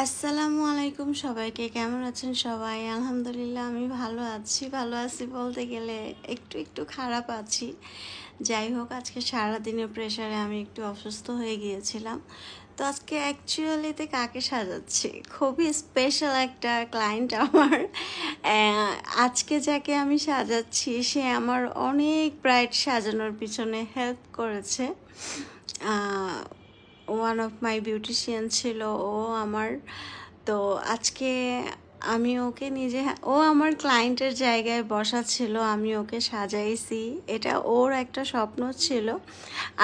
আসসালামু আলাইকুম সবাইকে, কেমন আছেন সবাই? আলহামদুলিল্লাহ আমি ভালো আছি বলতে গেলে একটু একটু খারাপ আছি। যাই হোক, আজকে সারাদিনের প্রেশারে আমি একটু অসুস্থ হয়ে গিয়েছিলাম। তো আজকে অ্যাকচুয়ালিতে কাকে সাজাচ্ছি, খুবই স্পেশাল একটা ক্লায়েন্ট আমার। আজকে যাকে আমি সাজাচ্ছি সে আমার অনেক ব্রাইট সাজানোর পিছনে হেল্প করেছে। ওয়ান অফ মাই বিউটিশিয়ান ছিল ও আমার। তো আজকে আমি ওকে ও আমার ক্লায়েন্টের জায়গায় বসা ছিল, আমি ওকে সাজাইছি। এটা ওর একটা স্বপ্ন ছিল,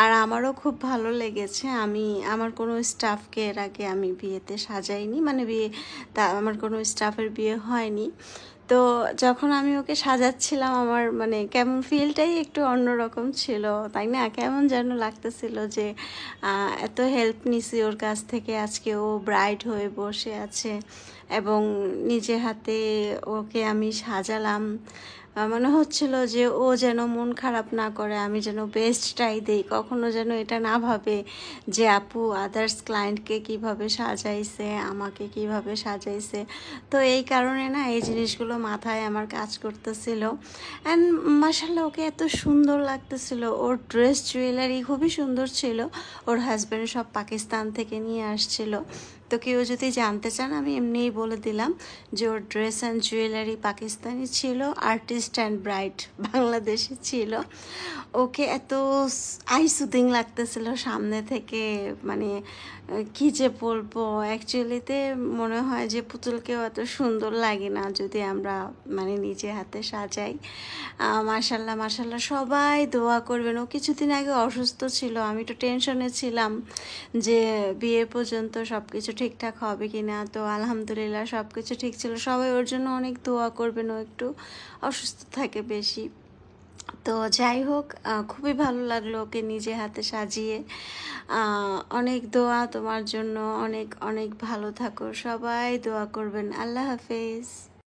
আর আমারও খুব ভালো লেগেছে। আমার কোনো স্টাফকে এর আগে আমি বিয়েতে সাজাইনি, মানে আমার কোনো স্টাফের বিয়ে হয়নি। তো যখন আমি ওকে সাজাচ্ছিলাম আমার মানে কেমন ফিলটাই একটু অন্যরকম ছিল, তাই না? কেমন যেন লাগতেছিল যে এত হেল্প নিছি ওর কাছ থেকে, আজকে ও ব্রাইড হয়ে বসে আছে এবং নিজে হাতে ওকে আমি সাজালাম। মনে হচ্ছিল যে ও যেন মন খারাপ না করে, আমি যেন বেস্টটাই দিই, কখনো যেন এটা না ভাবে যে আপু আদার্স ক্লায়েন্টকে কিভাবে সাজাইছে, আমাকে কিভাবে সাজাইছে। তো এই কারণে না এই জিনিসগুলো মাথায় আমার কাজ করতেছিল। অ্যান্ড মাশাল্লাহ ওকে এত সুন্দর লাগতেছিল, ওর ড্রেস জুয়েলারি খুবই সুন্দর ছিল। ওর হাজব্যান্ড সব পাকিস্তান থেকে নিয়ে আসছিল। তো কেউ যদি জানতে চান আমি এমনিই বলে দিলাম যে ওর ড্রেস অ্যান্ড জুয়েলারি পাকিস্তানি ছিল, আর্টিস্ট অ্যান্ড ব্রাইড বাংলাদেশি ছিল। ওকে এত আই সুদিং লাগতেছিল সামনে থেকে, মানে কি যে বলবো। অ্যাকচুয়ালিতে মনে হয় যে পুতুলকেও এত সুন্দর লাগে না যদি আমরা মানে নিজে হাতে সাজাই। মাশাল্লাহ মাশাল্লাহ, সবাই দোয়া করবেন। ও কিছুদিন আগে অসুস্থ ছিল, আমি একটু টেনশনে ছিলাম যে বিয়ে পর্যন্ত সব কিছু ঠিকঠাক হবে কি না। তো আলহামদুলিল্লাহ সব কিছু ঠিক ছিল। সবাই ওর জন্য অনেক দোয়া করবেন, ও একটু অসুস্থ থাকে বেশি। তো যাই হোক, খুবই ভালো লাগলো ওকে নিজে হাতে সাজিয়ে। অনেক দোয়া তোমার জন্য, অনেক অনেক ভালো থাকো, সবাই দোয়া করবেন। আল্লাহ হাফেজ।